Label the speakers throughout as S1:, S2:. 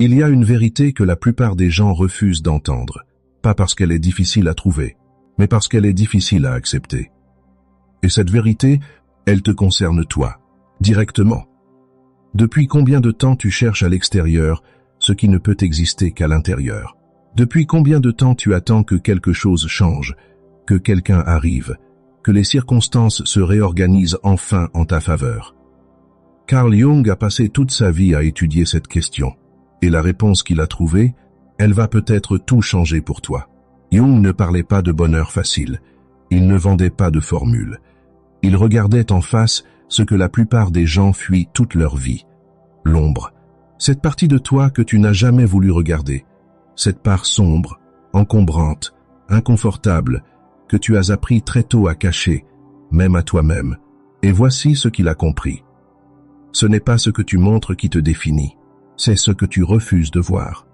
S1: Il y a une vérité que la plupart des gens refusent d'entendre, pas parce qu'elle est difficile à trouver, mais parce qu'elle est difficile à accepter. Et cette vérité, elle te concerne toi, directement. Depuis combien de temps tu cherches à l'extérieur ce qui ne peut exister qu'à l'intérieur? Depuis combien de temps tu attends que quelque chose change, que quelqu'un arrive, que les circonstances se réorganisent enfin en ta faveur? Carl Jung a passé toute sa vie à étudier cette question, et la réponse qu'il a trouvée, elle va peut-être tout changer pour toi. Jung ne parlait pas de bonheur facile, il ne vendait pas de formules. Il regardait en face ce que la plupart des gens fuient toute leur vie. L'ombre, cette partie de toi que tu n'as jamais voulu regarder, cette part sombre, encombrante, inconfortable, que tu as appris très tôt à cacher, même à toi-même. Et voici ce qu'il a compris. Ce n'est pas ce que tu montres qui te définit, c'est ce que tu refuses de voir.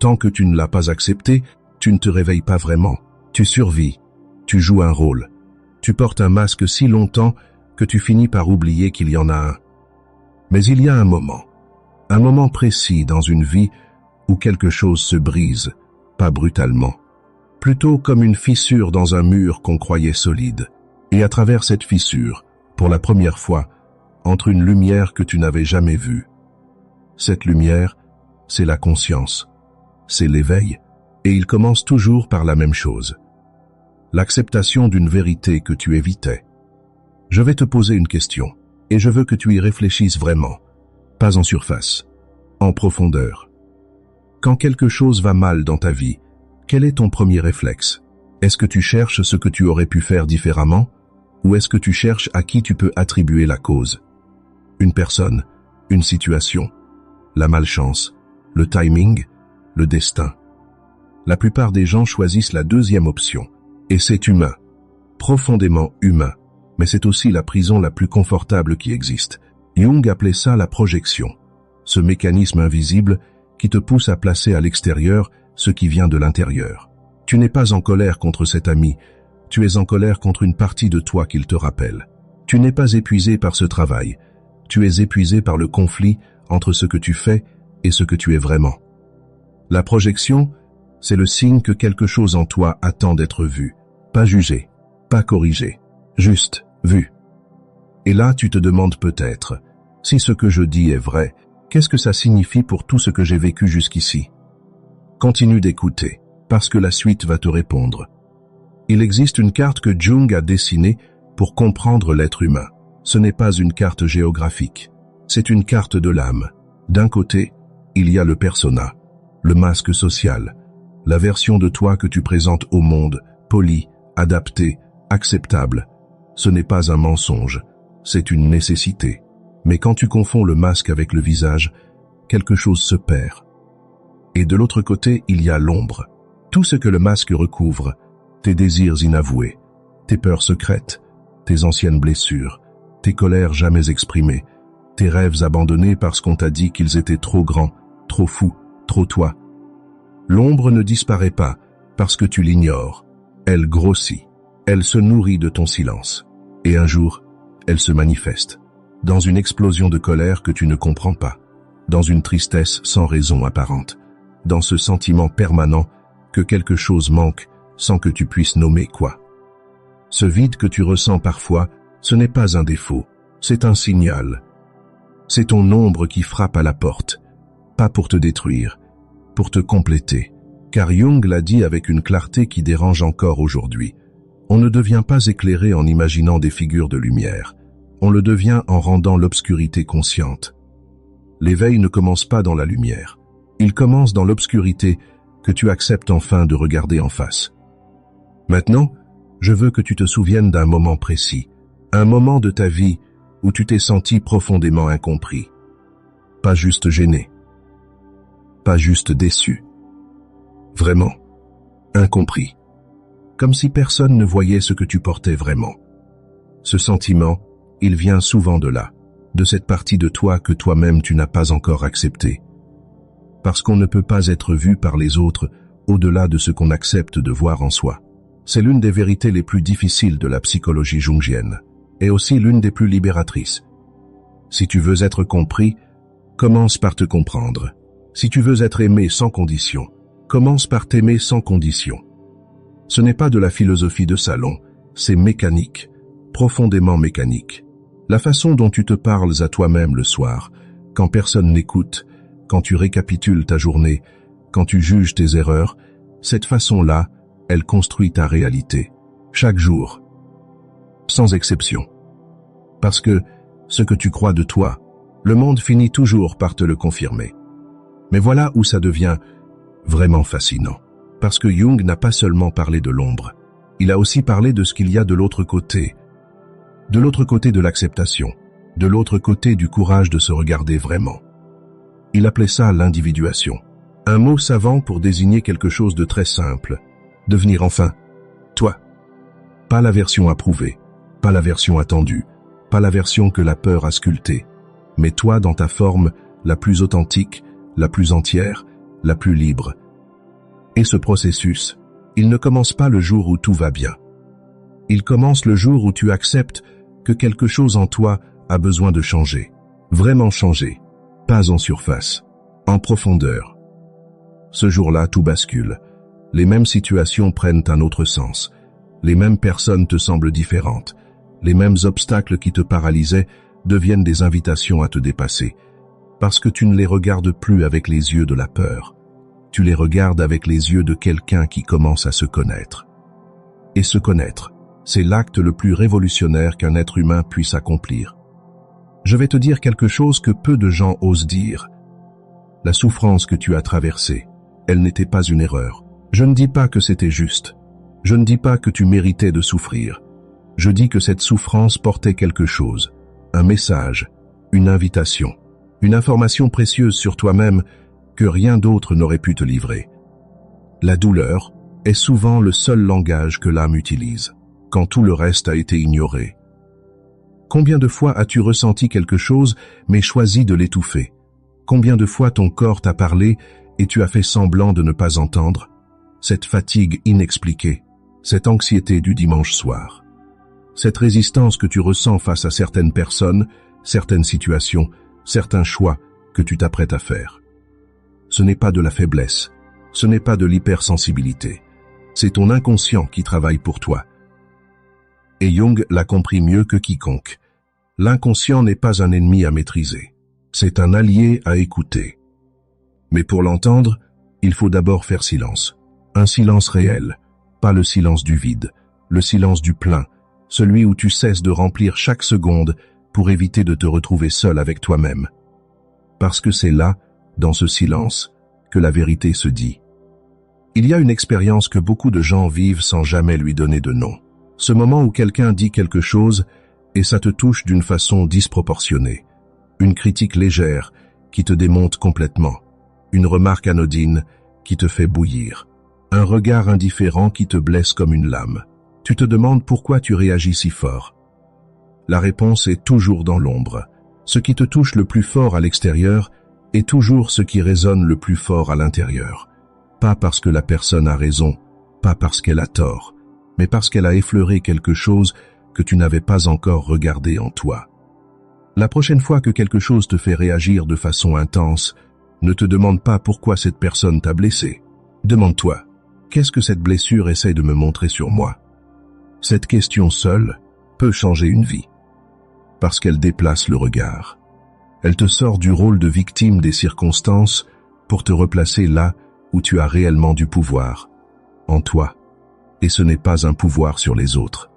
S1: Tant que tu ne l'as pas accepté, tu ne te réveilles pas vraiment. Tu survis, tu joues un rôle. Tu portes un masque si longtemps que tu finis par oublier qu'il y en a un. Mais il y a un moment précis dans une vie où quelque chose se brise, pas brutalement, plutôt comme une fissure dans un mur qu'on croyait solide. Et à travers cette fissure, pour la première fois, entre une lumière que tu n'avais jamais vue. Cette lumière, c'est la conscience, c'est l'éveil, et il commence toujours par la même chose. L'acceptation d'une vérité que tu évitais. Je vais te poser une question, et je veux que tu y réfléchisses vraiment, pas en surface, en profondeur. Quand quelque chose va mal dans ta vie, quel est ton premier réflexe? Est-ce que tu cherches ce que tu aurais pu faire différemment, ou est-ce que tu cherches à qui tu peux attribuer la cause? Une personne, une situation, la malchance, le timing, le destin. La plupart des gens choisissent la deuxième option, et c'est humain, profondément humain, mais c'est aussi la prison la plus confortable qui existe. Jung appelait ça la projection, ce mécanisme invisible qui te pousse à placer à l'extérieur ce qui vient de l'intérieur. Tu n'es pas en colère contre cet ami, tu es en colère contre une partie de toi qu'il te rappelle. Tu n'es pas épuisé par ce travail, tu es épuisé par le conflit entre ce que tu fais et ce que tu es vraiment. La projection, c'est le signe que quelque chose en toi attend d'être vu, pas jugé, pas corrigé, juste vu. Et là, tu te demandes peut-être, si ce que je dis est vrai, qu'est-ce que ça signifie pour tout ce que j'ai vécu jusqu'ici? Continue d'écouter, parce que la suite va te répondre. Il existe une carte que Jung a dessinée pour comprendre l'être humain. Ce n'est pas une carte géographique, c'est une carte de l'âme. D'un côté, il y a le persona, le masque social, la version de toi que tu présentes au monde, poli, adapté, acceptable. Ce n'est pas un mensonge, c'est une nécessité. Mais quand tu confonds le masque avec le visage, quelque chose se perd. Et de l'autre côté, il y a l'ombre. Tout ce que le masque recouvre, tes désirs inavoués, tes peurs secrètes, tes anciennes blessures, tes colères jamais exprimées, tes rêves abandonnés parce qu'on t'a dit qu'ils étaient trop grands, trop fous, trop toi. L'ombre ne disparaît pas parce que tu l'ignores. Elle grossit, elle se nourrit de ton silence. Et un jour, elle se manifeste, dans une explosion de colère que tu ne comprends pas, dans une tristesse sans raison apparente, dans ce sentiment permanent que quelque chose manque sans que tu puisses nommer quoi. Ce vide que tu ressens parfois, ce n'est pas un défaut, c'est un signal. C'est ton ombre qui frappe à la porte, pas pour te détruire, pour te compléter. Car Jung l'a dit avec une clarté qui dérange encore aujourd'hui. On ne devient pas éclairé en imaginant des figures de lumière. On le devient en rendant l'obscurité consciente. L'éveil ne commence pas dans la lumière. Il commence dans l'obscurité que tu acceptes enfin de regarder en face. Maintenant, je veux que tu te souviennes d'un moment précis, un moment de ta vie où tu t'es senti profondément incompris. Pas juste gêné, pas juste déçu. Vraiment, incompris. Comme si personne ne voyait ce que tu portais vraiment. Ce sentiment, il vient souvent de là, de cette partie de toi que toi-même tu n'as pas encore acceptée. Parce qu'on ne peut pas être vu par les autres au-delà de ce qu'on accepte de voir en soi. C'est l'une des vérités les plus difficiles de la psychologie jungienne, et aussi l'une des plus libératrices. Si tu veux être compris, commence par te comprendre. Si tu veux être aimé sans condition, commence par t'aimer sans condition. Ce n'est pas de la philosophie de salon, c'est mécanique, profondément mécanique. La façon dont tu te parles à toi-même le soir, quand personne n'écoute, quand tu récapitules ta journée, quand tu juges tes erreurs, cette façon-là, elle construit ta réalité, chaque jour, sans exception. Parce que ce que tu crois de toi, le monde finit toujours par te le confirmer. Mais voilà où ça devient vraiment fascinant. Parce que Jung n'a pas seulement parlé de l'ombre, il a aussi parlé de ce qu'il y a de l'autre côté de l'acceptation, de l'autre côté du courage de se regarder vraiment. Il appelait ça l'individuation, un mot savant pour désigner quelque chose de très simple, devenir enfin toi. Pas la version approuvée, pas la version attendue, pas la version que la peur a sculptée, mais toi dans ta forme la plus authentique, la plus entière, la plus libre. Et ce processus, il ne commence pas le jour où tout va bien. Il commence le jour où tu acceptes que quelque chose en toi a besoin de changer, vraiment changer, pas en surface, en profondeur. Ce jour-là, tout bascule. Les mêmes situations prennent un autre sens. Les mêmes personnes te semblent différentes. Les mêmes obstacles qui te paralysaient deviennent des invitations à te dépasser. Parce que tu ne les regardes plus avec les yeux de la peur. Tu les regardes avec les yeux de quelqu'un qui commence à se connaître. Et se connaître, c'est l'acte le plus révolutionnaire qu'un être humain puisse accomplir. Je vais te dire quelque chose que peu de gens osent dire. La souffrance que tu as traversée, elle n'était pas une erreur. Je ne dis pas que c'était juste. Je ne dis pas que tu méritais de souffrir. Je dis que cette souffrance portait quelque chose, un message, une invitation, une information précieuse sur toi-même que rien d'autre n'aurait pu te livrer. La douleur est souvent le seul langage que l'âme utilise, quand tout le reste a été ignoré. Combien de fois as-tu ressenti quelque chose mais choisi de l'étouffer? Combien de fois ton corps t'a parlé et tu as fait semblant de ne pas entendre? Cette fatigue inexpliquée, cette anxiété du dimanche soir, cette résistance que tu ressens face à certaines personnes, certaines situations, certains choix que tu t'apprêtes à faire. Ce n'est pas de la faiblesse, ce n'est pas de l'hypersensibilité, c'est ton inconscient qui travaille pour toi. Et Jung l'a compris mieux que quiconque. L'inconscient n'est pas un ennemi à maîtriser, c'est un allié à écouter. Mais pour l'entendre, il faut d'abord faire silence. Un silence réel, pas le silence du vide, le silence du plein, celui où tu cesses de remplir chaque seconde pour éviter de te retrouver seul avec toi-même. Parce que c'est là, dans ce silence, que la vérité se dit. Il y a une expérience que beaucoup de gens vivent sans jamais lui donner de nom. Ce moment où quelqu'un dit quelque chose et ça te touche d'une façon disproportionnée. Une critique légère qui te démonte complètement. Une remarque anodine qui te fait bouillir. Un regard indifférent qui te blesse comme une lame. Tu te demandes pourquoi tu réagis si fort. La réponse est toujours dans l'ombre. Ce qui te touche le plus fort à l'extérieur est toujours ce qui résonne le plus fort à l'intérieur. Pas parce que la personne a raison, pas parce qu'elle a tort, mais parce qu'elle a effleuré quelque chose que tu n'avais pas encore regardé en toi. La prochaine fois que quelque chose te fait réagir de façon intense, ne te demande pas pourquoi cette personne t'a blessé. Demande-toi, qu'est-ce que cette blessure essaie de me montrer sur moi? Cette question seule peut changer une vie, parce qu'elle déplace le regard. Elle te sort du rôle de victime des circonstances pour te replacer là où tu as réellement du pouvoir, en toi. Et ce n'est pas un pouvoir sur les autres.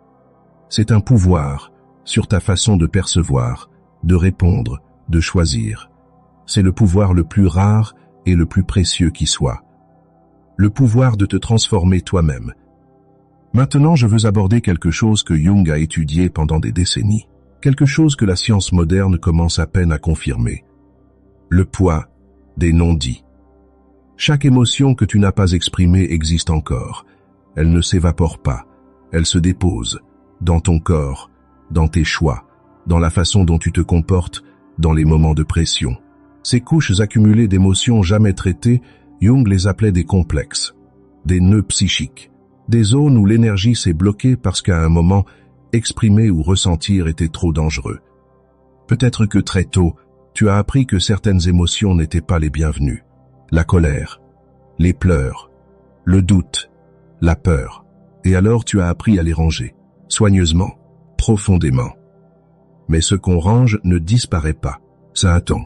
S1: C'est un pouvoir sur ta façon de percevoir, de répondre, de choisir. C'est le pouvoir le plus rare et le plus précieux qui soit. Le pouvoir de te transformer toi-même. Maintenant, je veux aborder quelque chose que Jung a étudié pendant des décennies. Quelque chose que la science moderne commence à peine à confirmer. Le poids des non-dits. Chaque émotion que tu n'as pas exprimée existe encore. Elle ne s'évapore pas. Elle se dépose dans ton corps, dans tes choix, dans la façon dont tu te comportes, dans les moments de pression. Ces couches accumulées d'émotions jamais traitées, Jung les appelait des complexes, des nœuds psychiques, des zones où l'énergie s'est bloquée parce qu'à un moment, exprimer ou ressentir était trop dangereux. Peut-être que très tôt, tu as appris que certaines émotions n'étaient pas les bienvenues. la colère, les pleurs, le doute, la peur. Et alors tu as appris à les ranger, soigneusement, profondément. Mais ce qu'on range ne disparaît pas, ça attend.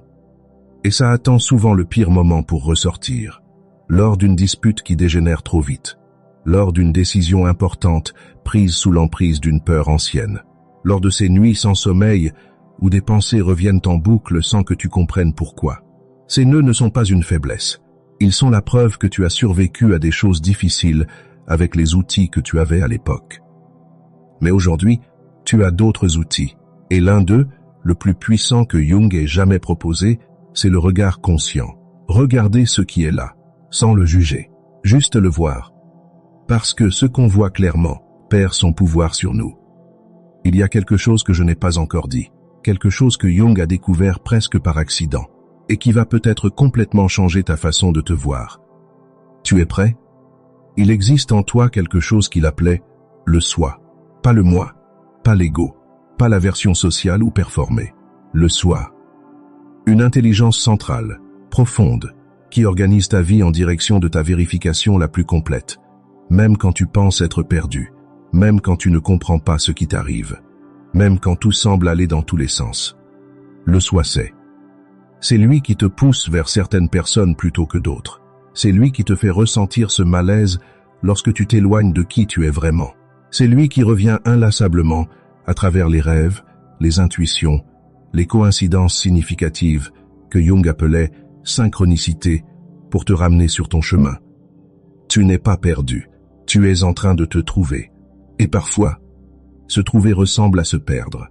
S1: Et ça attend souvent le pire moment pour ressortir, lors d'une dispute qui dégénère trop vite, lors d'une décision importante prise sous l'emprise d'une peur ancienne, lors de ces nuits sans sommeil où des pensées reviennent en boucle sans que tu comprennes pourquoi. Ces nœuds ne sont pas une faiblesse, ils sont la preuve que tu as survécu à des choses difficiles avec les outils que tu avais à l'époque. Mais aujourd'hui, tu as d'autres outils, et l'un d'eux, le plus puissant que Jung ait jamais proposé, c'est le regard conscient. Regarder ce qui est là, sans le juger, juste le voir. Parce que ce qu'on voit clairement perd son pouvoir sur nous. Il y a quelque chose que je n'ai pas encore dit, quelque chose que Jung a découvert presque par accident, et qui va peut-être complètement changer ta façon de te voir. Tu es prêt? Il existe en toi quelque chose qu'il appelait le soi, pas le moi, pas l'ego, pas la version sociale ou performée, le soi. Une intelligence centrale, profonde, qui organise ta vie en direction de ta vérification la plus complète, même quand tu penses être perdu, même quand tu ne comprends pas ce qui t'arrive, même quand tout semble aller dans tous les sens. Le soi c'est lui qui te pousse vers certaines personnes plutôt que d'autres. C'est lui qui te fait ressentir ce malaise lorsque tu t'éloignes de qui tu es vraiment. C'est lui qui revient inlassablement à travers les rêves, les intuitions, les coïncidences significatives que Jung appelait synchronicité pour te ramener sur ton chemin. Tu n'es pas perdu, tu es en train de te trouver. Et parfois, se trouver ressemble à se perdre.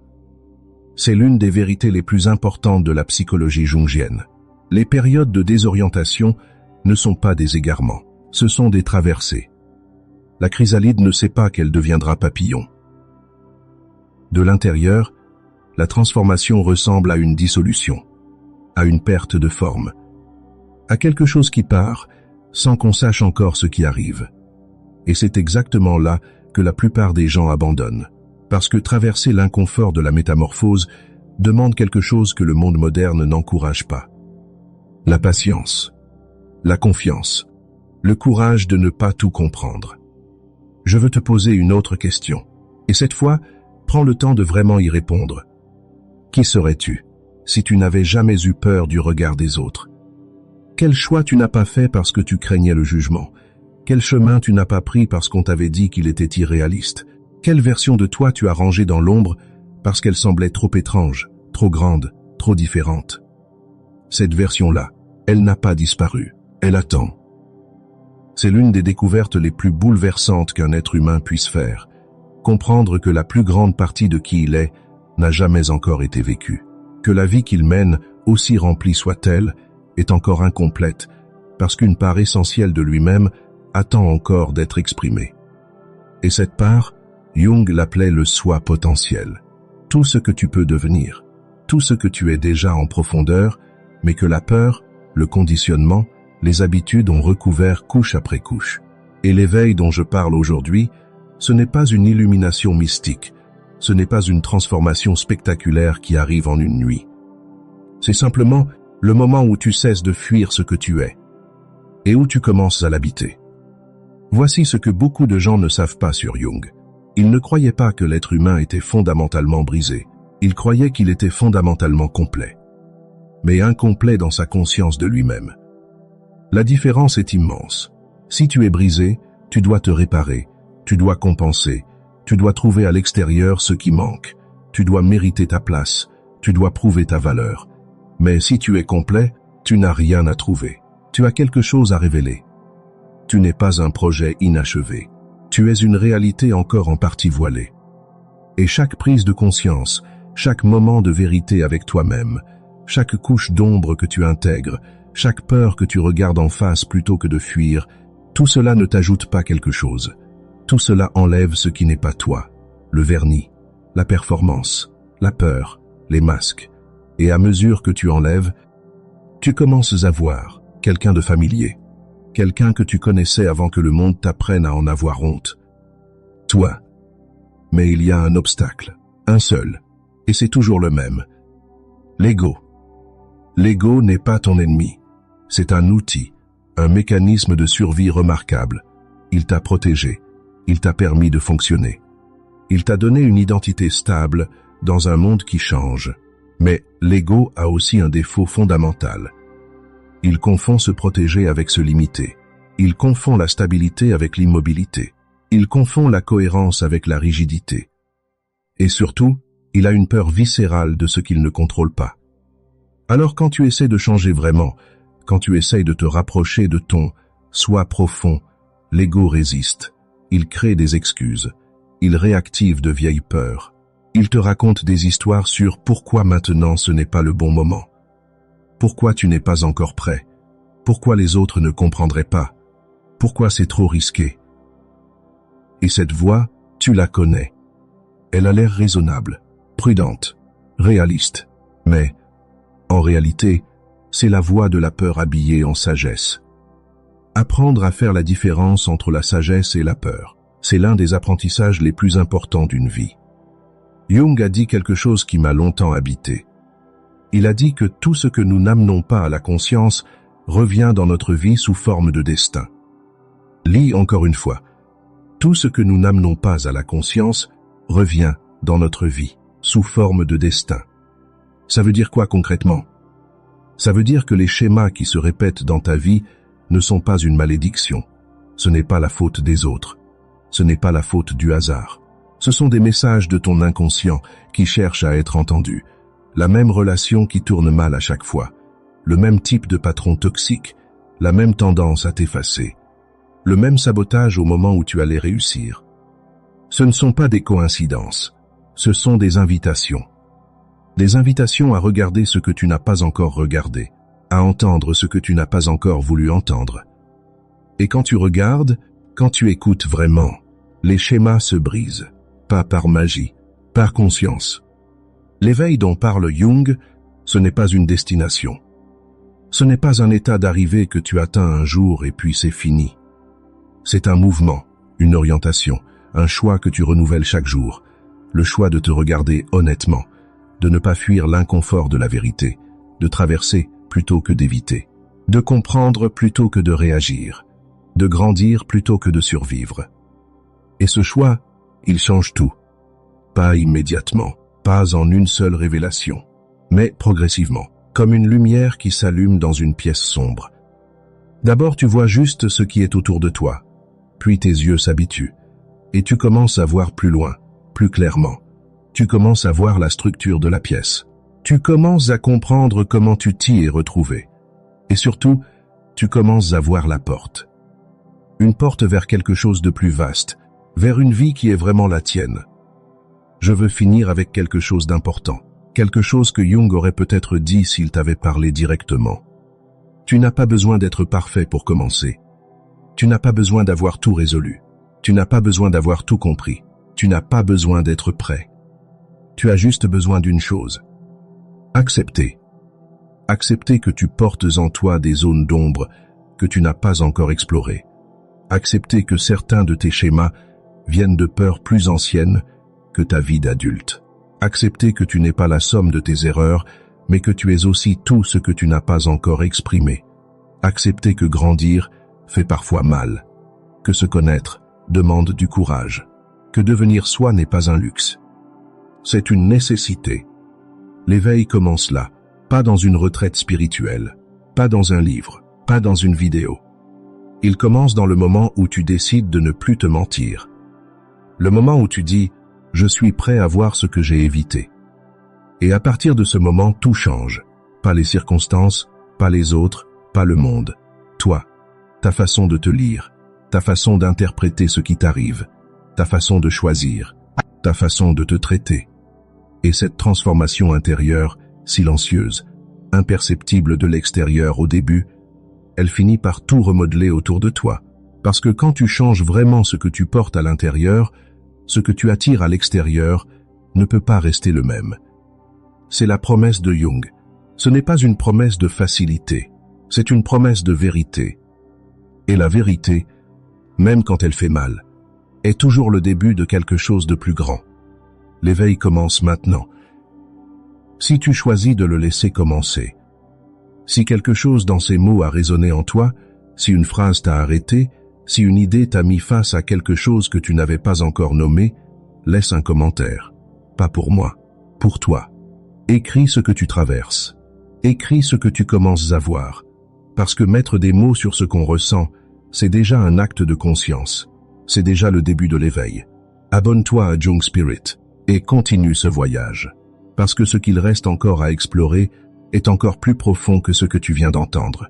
S1: C'est l'une des vérités les plus importantes de la psychologie jungienne. Les périodes de désorientation ne sont pas des égarements, ce sont des traversées. La chrysalide ne sait pas qu'elle deviendra papillon. De l'intérieur, la transformation ressemble à une dissolution, à une perte de forme, à quelque chose qui part sans qu'on sache encore ce qui arrive. Et c'est exactement là que la plupart des gens abandonnent, parce que traverser l'inconfort de la métamorphose demande quelque chose que le monde moderne n'encourage pas. La patience, la confiance, le courage de ne pas tout comprendre. Je veux te poser une autre question, et cette fois, prends le temps de vraiment y répondre. Qui serais-tu si tu n'avais jamais eu peur du regard des autres? Quel choix tu n'as pas fait parce que tu craignais le jugement? Quel chemin tu n'as pas pris parce qu'on t'avait dit qu'il était irréaliste? Quelle version de toi tu as rangée dans l'ombre parce qu'elle semblait trop étrange, trop grande, trop différente? Cette version-là, elle n'a pas disparu, elle attend. C'est l'une des découvertes les plus bouleversantes qu'un être humain puisse faire. Comprendre que la plus grande partie de qui il est n'a jamais encore été vécue. Que la vie qu'il mène, aussi remplie soit-elle, est encore incomplète parce qu'une part essentielle de lui-même attend encore d'être exprimée. Et cette part, Jung l'appelait le soi potentiel. Tout ce que tu peux devenir, tout ce que tu es déjà en profondeur, mais que la peur, le conditionnement, les habitudes ont recouvert couche après couche. Et l'éveil dont je parle aujourd'hui, ce n'est pas une illumination mystique, ce n'est pas une transformation spectaculaire qui arrive en une nuit. C'est simplement le moment où tu cesses de fuir ce que tu es, et où tu commences à l'habiter. Voici ce que beaucoup de gens ne savent pas sur Jung. Il ne croyait pas que l'être humain était fondamentalement brisé, il croyait qu'il était fondamentalement complet. Mais incomplet dans sa conscience de lui-même. La différence est immense. Si tu es brisé, tu dois te réparer, tu dois compenser, tu dois trouver à l'extérieur ce qui manque, tu dois mériter ta place, tu dois prouver ta valeur. Mais si tu es complet, tu n'as rien à trouver. Tu as quelque chose à révéler. Tu n'es pas un projet inachevé. Tu es une réalité encore en partie voilée. Et chaque prise de conscience, chaque moment de vérité avec toi-même, chaque couche d'ombre que tu intègres, chaque peur que tu regardes en face plutôt que de fuir, tout cela ne t'ajoute pas quelque chose. Tout cela enlève ce qui n'est pas toi, le vernis, la performance, la peur, les masques. Et à mesure que tu enlèves, tu commences à voir quelqu'un de familier, quelqu'un que tu connaissais avant que le monde t'apprenne à en avoir honte. Toi. Mais il y a un obstacle, un seul, et c'est toujours le même. L'ego. L'ego n'est pas ton ennemi, c'est un outil, un mécanisme de survie remarquable. Il t'a protégé, il t'a permis de fonctionner. Il t'a donné une identité stable dans un monde qui change. Mais l'ego a aussi un défaut fondamental. Il confond se protéger avec se limiter. Il confond la stabilité avec l'immobilité. Il confond la cohérence avec la rigidité. Et surtout, il a une peur viscérale de ce qu'il ne contrôle pas. Alors quand tu essaies de changer vraiment, quand tu essayes de te rapprocher de ton « soi profond », l'ego résiste. Il crée des excuses. Il réactive de vieilles peurs. Il te raconte des histoires sur pourquoi maintenant ce n'est pas le bon moment. Pourquoi tu n'es pas encore prêt? Pourquoi les autres ne comprendraient pas? Pourquoi c'est trop risqué? Et cette voix, tu la connais. Elle a l'air raisonnable, prudente, réaliste. Mais, en réalité, c'est la voix de la peur habillée en sagesse. Apprendre à faire la différence entre la sagesse et la peur, c'est l'un des apprentissages les plus importants d'une vie. Jung a dit quelque chose qui m'a longtemps habité. Il a dit que tout ce que nous n'amenons pas à la conscience revient dans notre vie sous forme de destin. Lis encore une fois. Tout ce que nous n'amenons pas à la conscience revient dans notre vie sous forme de destin. Ça veut dire quoi concrètement? Ça veut dire que les schémas qui se répètent dans ta vie ne sont pas une malédiction. Ce n'est pas la faute des autres. Ce n'est pas la faute du hasard. Ce sont des messages de ton inconscient qui cherchent à être entendus. La même relation qui tourne mal à chaque fois. Le même type de patron toxique. La même tendance à t'effacer. Le même sabotage au moment où tu allais réussir. Ce ne sont pas des coïncidences. Ce sont des invitations. Des invitations à regarder ce que tu n'as pas encore regardé. À entendre ce que tu n'as pas encore voulu entendre. Et quand tu regardes, quand tu écoutes vraiment, les schémas se brisent. Pas par magie, par conscience. L'éveil dont parle Jung, ce n'est pas une destination. Ce n'est pas un état d'arrivée que tu atteins un jour et puis c'est fini. C'est un mouvement, une orientation, un choix que tu renouvelles chaque jour. Le choix de te regarder honnêtement, de ne pas fuir l'inconfort de la vérité, de traverser plutôt que d'éviter, de comprendre plutôt que de réagir, de grandir plutôt que de survivre. Et ce choix, il change tout. Pas immédiatement, pas en une seule révélation, mais progressivement, comme une lumière qui s'allume dans une pièce sombre. D'abord tu vois juste ce qui est autour de toi, puis tes yeux s'habituent, et tu commences à voir plus loin, plus clairement. Tu commences à voir la structure de la pièce. Tu commences à comprendre comment tu t'y es retrouvé. Et surtout, tu commences à voir la porte. Une porte vers quelque chose de plus vaste, vers une vie qui est vraiment la tienne. Je veux finir avec quelque chose d'important, quelque chose que Jung aurait peut-être dit s'il t'avait parlé directement. Tu n'as pas besoin d'être parfait pour commencer. Tu n'as pas besoin d'avoir tout résolu. Tu n'as pas besoin d'avoir tout compris. Tu n'as pas besoin d'être prêt. Tu as juste besoin d'une chose. Accepter. Accepter que tu portes en toi des zones d'ombre que tu n'as pas encore explorées. Accepter que certains de tes schémas viennent de peurs plus anciennes que ta vie d'adulte. Accepter que tu n'es pas la somme de tes erreurs, mais que tu es aussi tout ce que tu n'as pas encore exprimé. Accepter que grandir fait parfois mal, que se connaître demande du courage, que devenir soi n'est pas un luxe. C'est une nécessité. L'éveil commence là, pas dans une retraite spirituelle, pas dans un livre, pas dans une vidéo. Il commence dans le moment où tu décides de ne plus te mentir. Le moment où tu dis « Je suis prêt à voir ce que j'ai évité ». Et à partir de ce moment, tout change. Pas les circonstances, pas les autres, pas le monde. Toi, ta façon de te lire, ta façon d'interpréter ce qui t'arrive, ta façon de choisir, ta façon de te traiter. Et cette transformation intérieure, silencieuse, imperceptible de l'extérieur au début, elle finit par tout remodeler autour de toi. Parce que quand tu changes vraiment ce que tu portes à l'intérieur, ce que tu attires à l'extérieur ne peut pas rester le même. C'est la promesse de Jung. Ce n'est pas une promesse de facilité, c'est une promesse de vérité. Et la vérité, même quand elle fait mal, est toujours le début de quelque chose de plus grand. L'éveil commence maintenant. Si tu choisis de le laisser commencer, si quelque chose dans ces mots a résonné en toi, Si une phrase t'a arrêté, si une idée t'a mis face à quelque chose que tu n'avais pas encore nommé, laisse un commentaire. Pas pour moi, pour toi. Écris ce que tu traverses. Écris ce que tu commences à voir. Parce que mettre des mots sur ce qu'on ressent, c'est déjà un acte de conscience. C'est déjà le début de l'éveil. Abonne-toi à Jung Spirit et continue ce voyage. Parce que ce qu'il reste encore à explorer est encore plus profond que ce que tu viens d'entendre.